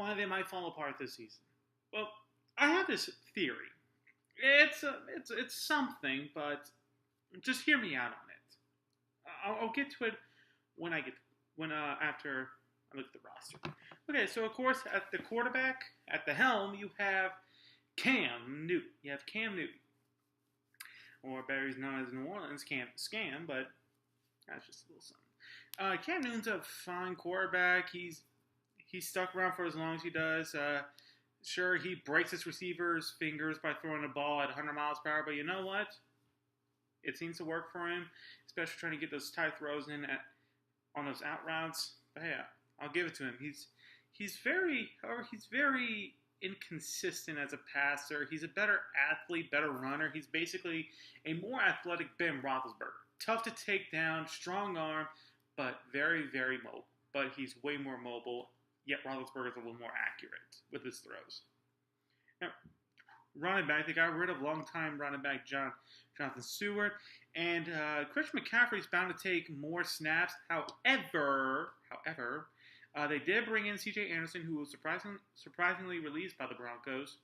why they might fall apart this season. Well, I have this theory. It's something, but just hear me out on it. I'll get to it after I look at the roster. Okay, so of course at the quarterback, at the helm, you have Cam Newton. Or better, he's known as New Orleans Scam, but that's just a little something. Cam Newton's a fine quarterback. He's stuck around for as long as he does. Sure, he breaks his receivers' fingers by throwing the ball at 100 miles per hour, but you know what? It seems to work for him, especially trying to get those tight throws in on those out routes. But hey, I'll give it to him. He's very inconsistent as a passer. He's a better athlete, better runner. He's basically a more athletic Ben Roethlisberger. Tough to take down, strong arm, but very, very mobile. But he's way more mobile, yet Roethlisberger's a little more accurate with his throws. Now, running back, they got rid of longtime running back Jonathan Stewart, and Christian McCaffrey's bound to take more snaps. However, they did bring in C.J. Anderson, who was surprisingly released by the Broncos,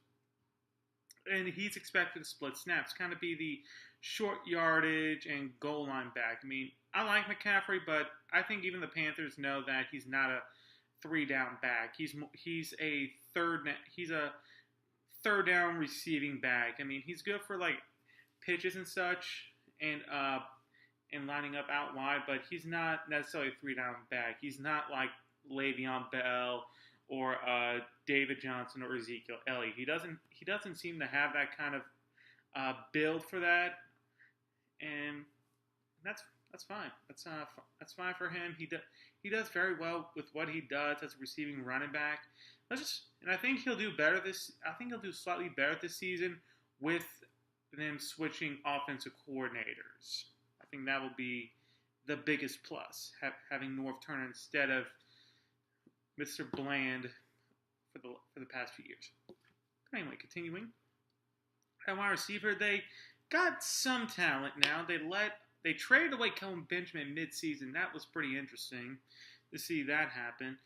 and he's expected to split snaps, kind of be the short yardage and goal line back. I mean, I like McCaffrey, but I think even the Panthers know that he's not a 3-down back. He's a third down receiving back. I mean, he's good for like pitches and such, and lining up out wide, but he's not necessarily a 3-down back. He's not like Le'Veon Bell or David Johnson or Ezekiel Elliott. He doesn't seem to have that kind of build for that, and that's fine. That's fine for him. He does very well with what he does as a receiving running back. I think he'll do better slightly better this season with them switching offensive coordinators. I think that will be the biggest plus, having North Turner instead of Mr. Bland for the past few years. But anyway, continuing. At wide receiver, they got some talent now. They traded away Kelvin Benjamin mid-season. That was pretty interesting to see that happen.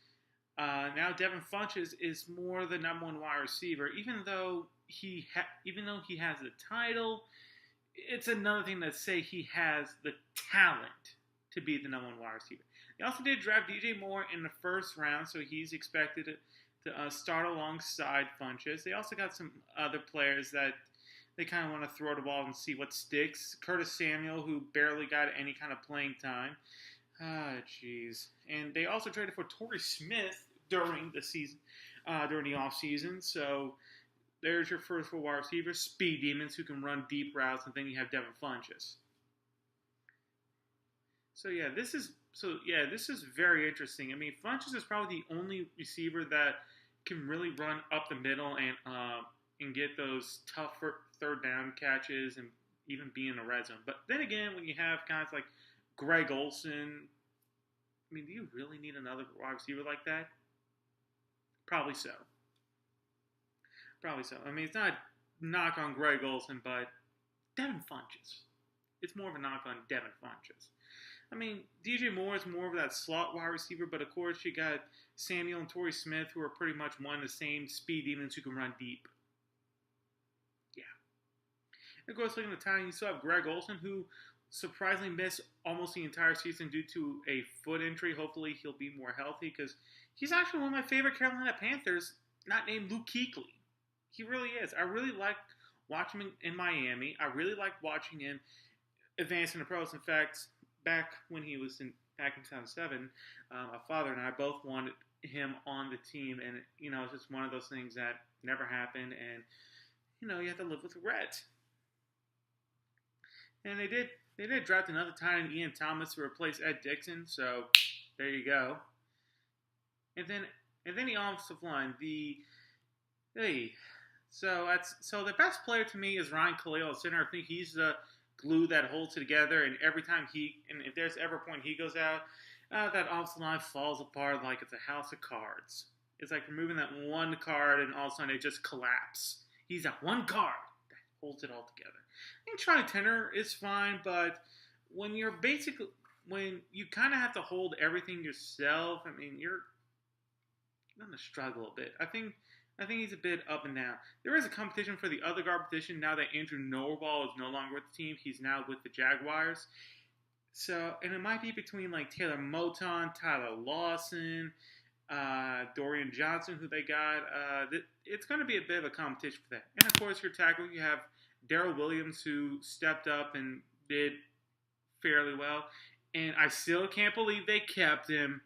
Now Devin Funchess is more the number one wide receiver, even though he has the title. It's another thing to say he has the talent to be the number one wide receiver. They also did draft DJ Moore in the first round, so he's expected to start alongside Funchess. They also got some other players that they kind of want to throw the ball and see what sticks. Curtis Samuel, who barely got any kind of playing time. Jeez. And they also traded for Torrey Smith during the season, during the offseason. So there's your first 4 wide receivers, speed demons who can run deep routes, and then you have Devin Funchess. So this is very interesting. I mean, Funchess is probably the only receiver that can really run up the middle and get those tough third down catches and even be in the red zone. But then again, when you have guys like Greg Olsen, I mean, do you really need another wide receiver like that? Probably so. I mean, it's not a knock on Greg Olsen, but Devin Funchess. It's more of a knock on Devin Funchess. I mean, DJ Moore is more of that slot wide receiver, but of course you got Samuel and Torrey Smith, who are pretty much one of the same speed demons who can run deep. Yeah. And of course, looking at the time, you still have Greg Olsen, who surprisingly missed almost the entire season due to a foot injury. Hopefully he'll be more healthy, because he's actually one of my favorite Carolina Panthers, not named Luke Kuechly. He really is. I really like watching him in Miami. I really like watching him advance in the pros. In fact, back when he was back in 2007, my father and I both wanted him on the team, and it's just one of those things that never happened, and you have to live with regret. And they did draft another tight end, Ian Thomas, to replace Ed Dixon. So there you go. And then the offensive line, so the best player to me is Ryan Khalil, center. I think he's the glue that holds it together, and every time if there's ever a point he goes out, that offensive line falls apart like it's a house of cards. It's like removing that one card, and all of a sudden it just collapses. He's that one card that holds it all together. I think Charlie Tenner is fine, but when you kind of have to hold everything yourself, I mean, going to struggle a bit. I think he's a bit up and down. There is a competition for the other guard position now that Andrew Norwell is no longer with the team. He's now with the Jaguars. So, and it might be between like Taylor Moton, Tyler Lawson, Dorian Johnson, who they got. It's going to be a bit of a competition for that. And of course, your tackle, you have Darrell Williams, who stepped up and did fairly well. And I still can't believe they kept him.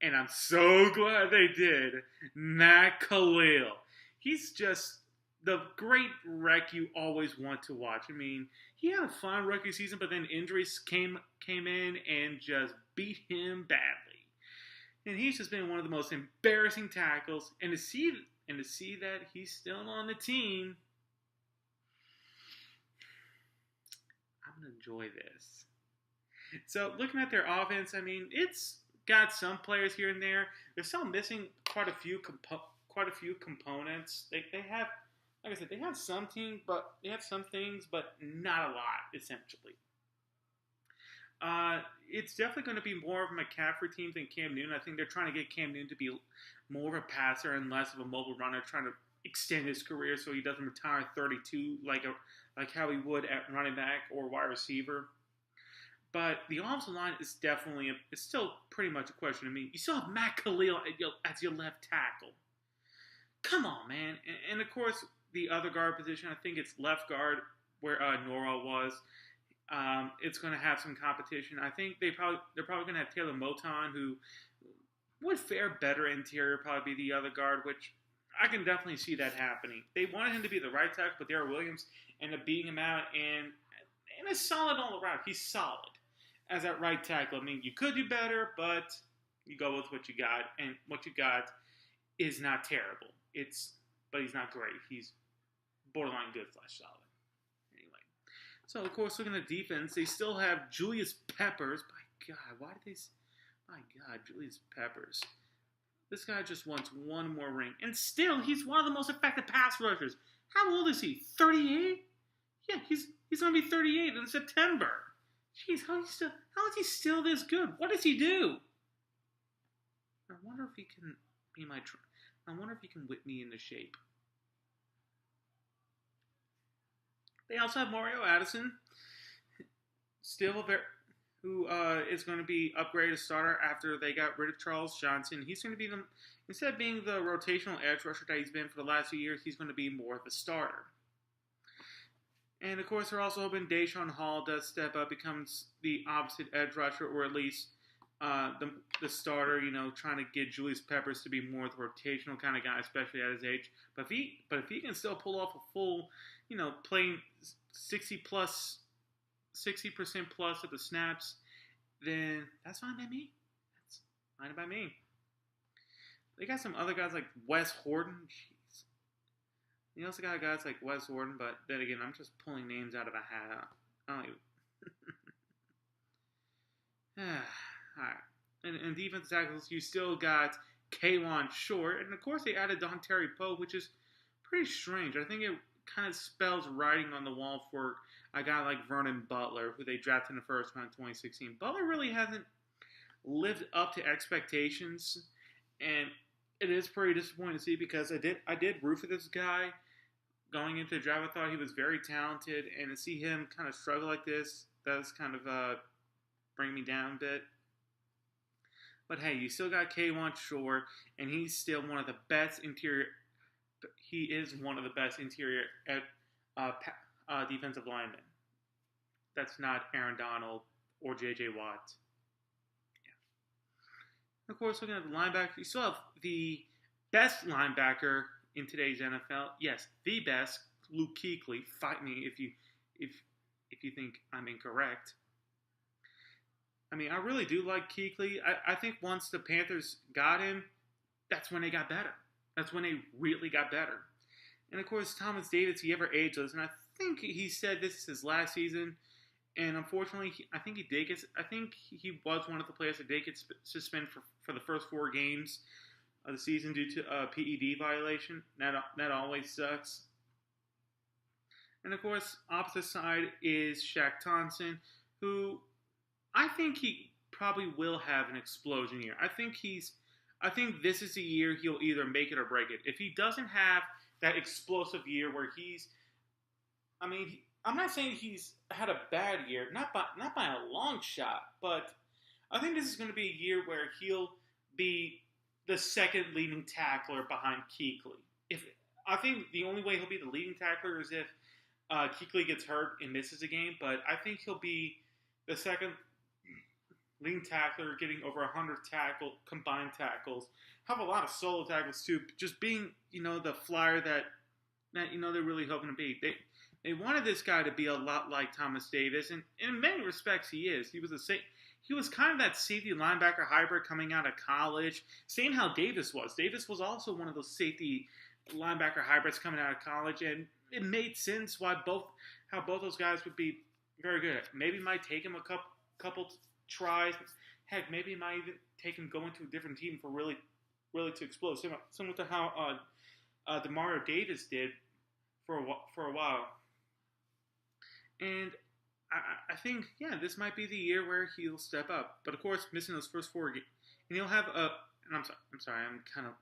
And I'm so glad they did. Matt Khalil. He's just the great wreck you always want to watch. I mean, he had a fun rookie season, but then injuries came in and just beat him badly. And he's just been one of the most embarrassing tackles. And to see that he's still on the team, I'm gonna enjoy this. So looking at their offense, I mean, it's got some players here and there. They're still missing quite a few components. They have, like I said, they have some things, but not a lot, essentially. It's definitely going to be more of a McCaffrey team than Cam Newton. I think they're trying to get Cam Newton to be more of a passer and less of a mobile runner, trying to extend his career so he doesn't retire at 32 like how he would at running back or wide receiver. But the offensive line is definitely it's still pretty much a question to me. You still have Matt Khalil as your left tackle. Come on, man. And of course, the other guard position, I think it's left guard where Norwell was. It's going to have some competition. I think they're probably going to have Taylor Moton, who would fare better interior, probably be the other guard, which I can definitely see that happening. They wanted him to be the right tackle, but Darrell Williams ended up beating him out, and it's solid all around. He's solid as that right tackle. I mean, you could do better, but you go with what you got, and what you got is not terrible. But he's not great. He's borderline good / solid. Anyway, so of course, looking at defense, they still have Julius Peppers. My God, Julius Peppers. This guy just wants one more ring, and still, he's one of the most effective pass rushers. How old is he? 38? Yeah, he's going to be 38 in September. Jeez, how is he still this good? What does he do? I wonder if he can be I wonder if he can whip me into shape. They also have Mario Addison, who is going to be upgraded starter after they got rid of Charles Johnson. He's going to be instead of being the rotational edge rusher that he's been for the last few years, he's going to be more of a starter. And of course, they're also hoping Deshaun Hall does step up, becomes the opposite edge rusher, or at least the starter. You know, trying to get Julius Peppers to be more the rotational kind of guy, especially at his age. But if he can still pull off a full, playing 60% plus of the snaps, then that's fine by me. That's fine by me. They got some other guys like Wes Horton. Jeez. You also got guys like Wes Horton, but then again, I'm just pulling names out of a hat. I don't even... Alright. And defensive tackles, you still got K'Wan Short, and of course they added Don Terry Poe, which is pretty strange. I think it kind of spells writing on the wall for a guy like Vernon Butler, who they drafted in the first round in 2016. Butler really hasn't lived up to expectations, and it is pretty disappointing to see because I did root for this guy going into the draft. I thought he was very talented, and to see him kind of struggle like this does kind of bring me down a bit. But hey, you still got K'Wan Short, and he's still one of the best interior. He is one of the best interior defensive linemen. That's not Aaron Donald or J.J. Watt. Yeah. Of course, looking at the linebacker, you still have the best linebacker in today's NFL. Yes, the best, Luke Kuechly. Fight me if you think I'm incorrect. I mean, I really do like Kuechly. I think once the Panthers got him, that's when they got better. That's when they really got better. And of course, Thomas Davis, he ever ageless, and I think he said this is his last season. And unfortunately, I think he was one of the players that did get suspended for the first 4 games of the season due to a PED violation. That always sucks. And of course, opposite side is Shaq Thompson, who I think he probably will have an explosion year. I think I think this is the year he'll either make it or break it. If he doesn't have that explosive year where I'm not saying he's had a bad year, not by a long shot, but I think this is going to be a year where he'll be the second leading tackler behind Kuechly. If I think the only way he'll be the leading tackler is if Kuechly gets hurt and misses a game, but I think he'll be the second leading tackler, getting over 100 combined tackles. Have a lot of solo tackles too. Just being, the flyer that they're really hoping to be. They wanted this guy to be a lot like Thomas Davis, and in many respects he is. He was kind of that safety linebacker hybrid coming out of college. Same how Davis was. Davis was also one of those safety linebacker hybrids coming out of college, and it made sense how both those guys would be very good. Maybe it might take him a couple tries. Heck, maybe it might even take him going to a different team for really to explode. Similar to how Demario Davis did for a while. And I think, this might be the year where he'll step up. But of course, missing those first 4 games, and he'll have and I'm sorry, I'm kind of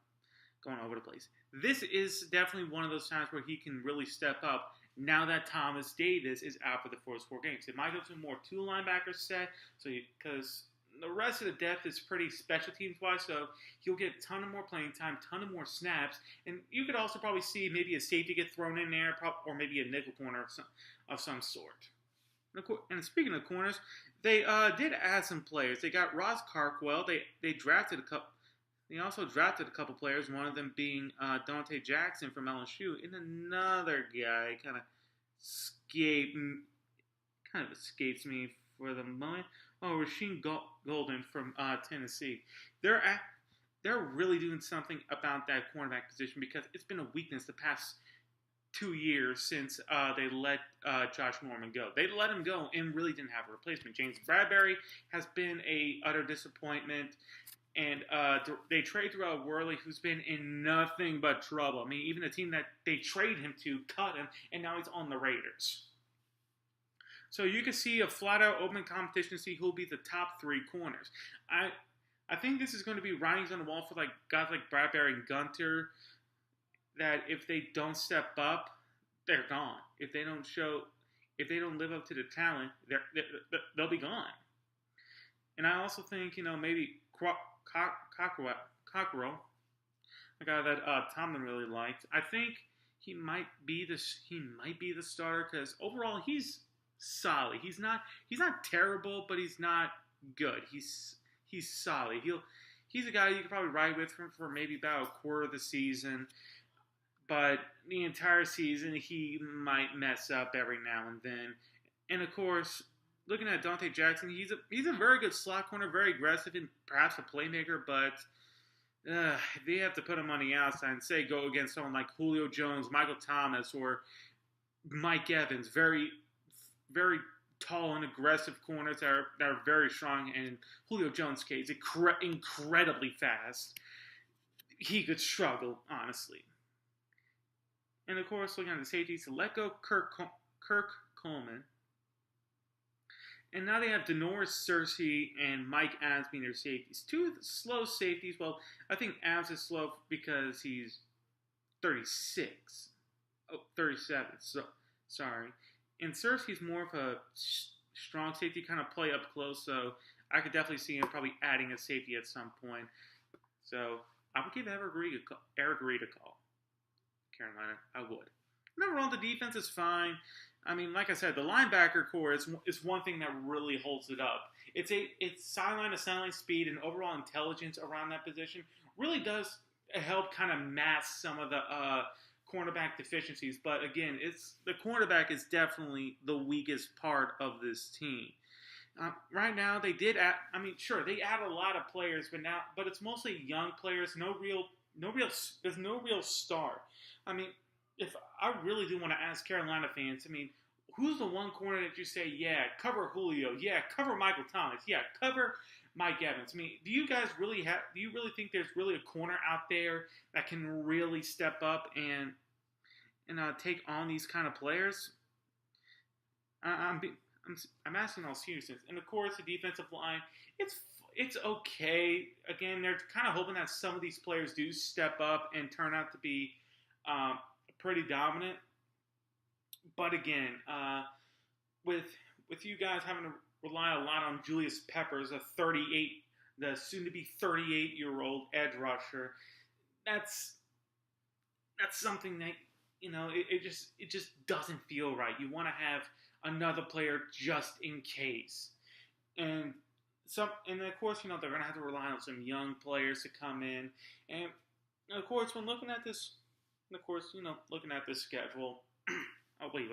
going over the place. This is definitely one of those times where he can really step up now that Thomas Davis is out for the first 4 games. It might go to a more 2 linebacker set, because the rest of the depth is pretty special teams wise, so he'll get a ton of more playing time, ton of more snaps, and you could also probably see maybe a safety get thrown in there, or maybe a nickel corner of some sort. And speaking of corners, they did add some players. They got Ross Carkwell. They drafted a couple. They also drafted a couple players, one of them being Dante Jackson from LSU, and another guy kind of escapes me for the moment. Oh, Rasheed Golden from Tennessee. They're really doing something about that cornerback position because it's been a weakness the past 2 years since they let Josh Norman go. They let him go and really didn't have a replacement. James Bradbury has been a utter disappointment. And they trade Darrell Worley, who's been in nothing but trouble. I mean, even the team that they traded him to cut him, and now he's on the Raiders. So you can see a flat-out open competition to see who'll be the top 3 corners. I think this is going to be writings on the wall for guys like Bradbury and Gunter, that if they don't step up, they're gone. If they don't live up to the talent, they'll be gone. And I also think, maybe Cockrell, a guy that Tomlin really liked. I think he might be the starter because overall he's solid. He's not terrible, but he's not good. He's solid. He's a guy you could probably ride with for maybe about a quarter of the season, but the entire season he might mess up every now and then. And of course, looking at Dante Jackson, he's a very good slot corner, very aggressive, and perhaps a playmaker. But if they have to put him on the outside and say go against someone like Julio Jones, Michael Thomas, or Mike Evans, very, very tall and aggressive corners that are very strong, and in Julio Jones' case, incredibly fast, he could struggle, honestly. And of course, looking at the safeties, to let go Kirk Coleman. And now they have Denoris Cersei and Mike Adams being their safeties. 2 slow safeties. Well, I think Adams is slow because he's 36. Oh, 37. So, sorry. And Cersei's more of a strong safety, kind of play up close. So I could definitely see him probably adding a safety at some point. So I would give Eric Reed a call. Carolina, I would. Overall, the defense is fine. I mean, like I said, the linebacker core is one thing that really holds it up. It's sideline to sideline speed and overall intelligence around that position really does help kind of mask some of the cornerback deficiencies. But again, the cornerback is definitely the weakest part of this team. Right now, they did add. I mean, sure, they add a lot of players, but it's mostly young players. There's no real star. I mean, if I really do want to ask Carolina fans, I mean, who's the one corner that you say, yeah, cover Julio, yeah, cover Michael Thomas, yeah, cover Mike Evans? I mean, do you really think there's really a corner out there that can really step up and take on these kind of players? I'm asking all seriousness. And of course, the defensive line, it's okay. Again, they're kind of hoping that some of these players do step up and turn out to be pretty dominant. But again, with you guys having to rely a lot on Julius Peppers, the soon-to-be 38-year-old edge rusher, that's something that it just doesn't feel right. You want to have another player just in case, and of course they're going to have to rely on some young players to come in, and of course when looking at this schedule. Oh wait,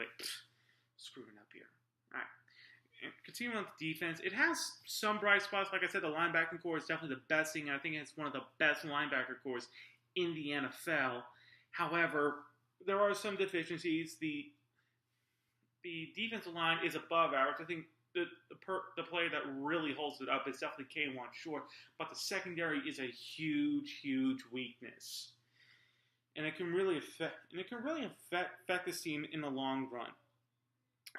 screwing up here. All right. And continuing on with the defense, it has some bright spots. Like I said, the linebacking core is definitely the best thing. I think it's one of the best linebacker cores in the NFL. However, there are some deficiencies. The defensive line is above average. I think the player that really holds it up is definitely K1 Short, but the secondary is a huge weakness, and it can really affect this team in the long run.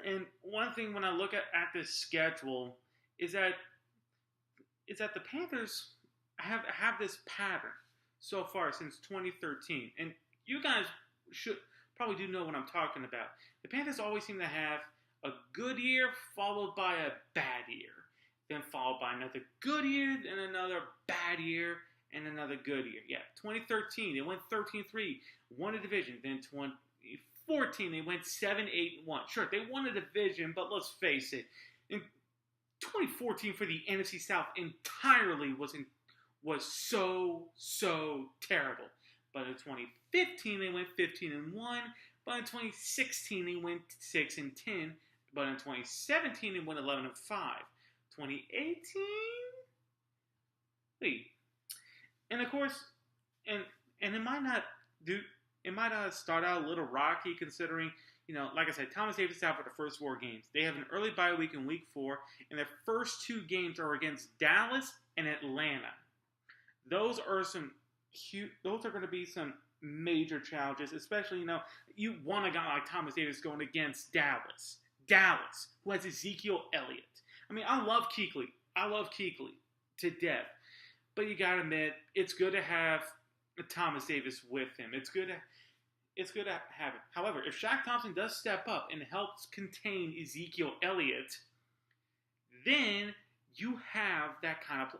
And one thing when I look at this schedule is that the Panthers have this pattern so far since 2013, and you guys should probably do know what I'm talking about. The Panthers always seem to have a good year followed by a bad year, then followed by another good year, then another bad year, and another good year. Yeah, 2013, they went 13-3, won a division. Then 2014, they went 7-8-1. Sure, they won a division, but let's face it, in 2014 for the NFC South entirely was so terrible. But in 2015, they went 15-1. But in 2016, they went 6-10. But in 2017, they went 11-5. 2018, wait. And of course, and it might not start out a little rocky considering, like I said, Thomas Davis is out for the first 4 games. They have an early bye week in week 4, and their first 2 games are against Dallas and Atlanta. Those are going to be some major challenges, especially, you want a guy like Thomas Davis going against Dallas, who has Ezekiel Elliott. I mean, I love Kuechly to death. But you gotta admit, it's good to have Thomas Davis with him. It's good to have it. However, if Shaq Thompson does step up and helps contain Ezekiel Elliott, then you have that kind of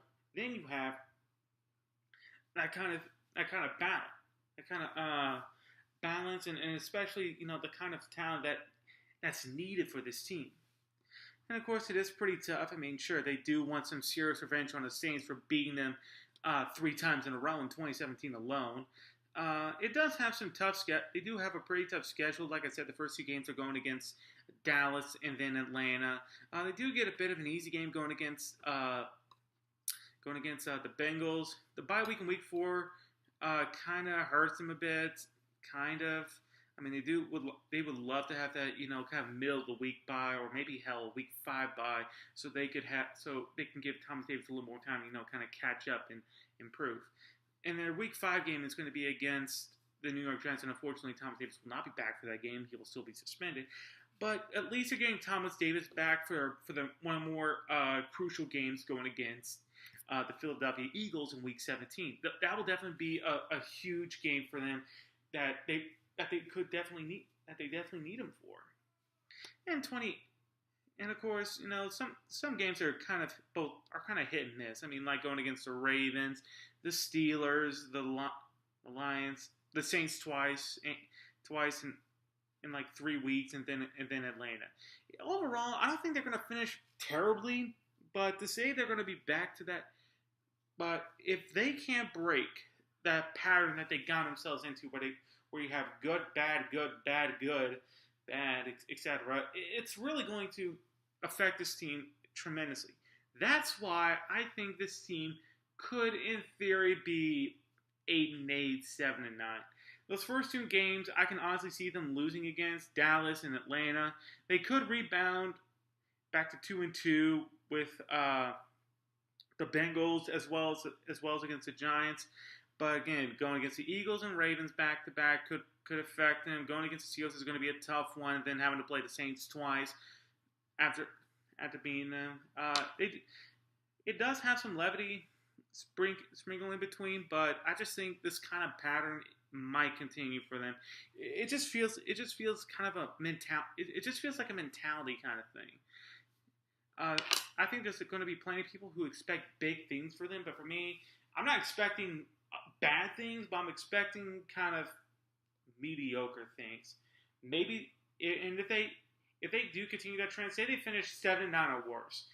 balance, and especially the kind of talent that's needed for this team. And of course, it is pretty tough. I mean, sure, they do want some serious revenge on the Saints for beating them 3 times in a row in 2017 alone. It does have some they do have a pretty tough schedule. Like I said, the first 2 games are going against Dallas and then Atlanta. They do get a bit of an easy game going against the Bengals. The bye week in week 4 kind of hurts them a bit. Kind of. I mean, they would love to have that, kind of middle of the week bye, or maybe hell, week 5 bye, so they can give Thomas Davis a little more time, kind of catch up and improve. And their week 5 game is going to be against the New York Giants, and unfortunately, Thomas Davis will not be back for that game. He will still be suspended. But at least they're getting Thomas Davis back for the one of the more crucial games going against the Philadelphia Eagles in week 17. That will definitely be a huge game for them that they definitely need him for. And of course, some games are kind of hit and miss. I mean, like going against the Ravens, the Steelers, the Lions, the Saints twice in like 3 weeks, and then Atlanta. Overall, I don't think they're going to finish terribly, but to say they're going to be back to that, but if they can't break that pattern that they got themselves into, where you have good, bad, good, bad, good, bad, etc., it's really going to affect this team tremendously. That's why I think this team could, in theory, be 8-8, 7-9. Those first 2 games, I can honestly see them losing against Dallas and Atlanta. They could rebound back to 2-2 with the Bengals as well as against the Giants. But again, going against the Eagles and Ravens back-to-back could affect them. Going against the Seahawks is going to be a tough one. And then having to play the Saints twice after beating them. It does have some levity sprinkle in between, but I just think this kind of pattern might continue for them. It just feels kind of a mental. It just feels like a mentality kind of thing. Uh, I think there's going to be plenty of people who expect big things for them, but for me, I'm not expecting bad things, but I'm expecting kind of mediocre things. Maybe, and if they do continue that trend, say they finish 7-9 or worse,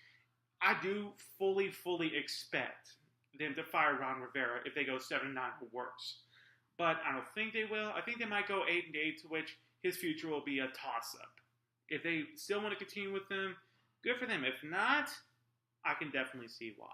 I do fully expect them to fire Ron Rivera if they go 7-9 or worse. But I don't think they will. I think they might go 8-8, to which his future will be a toss-up. If they still want to continue with them, good for them. If not, I can definitely see why.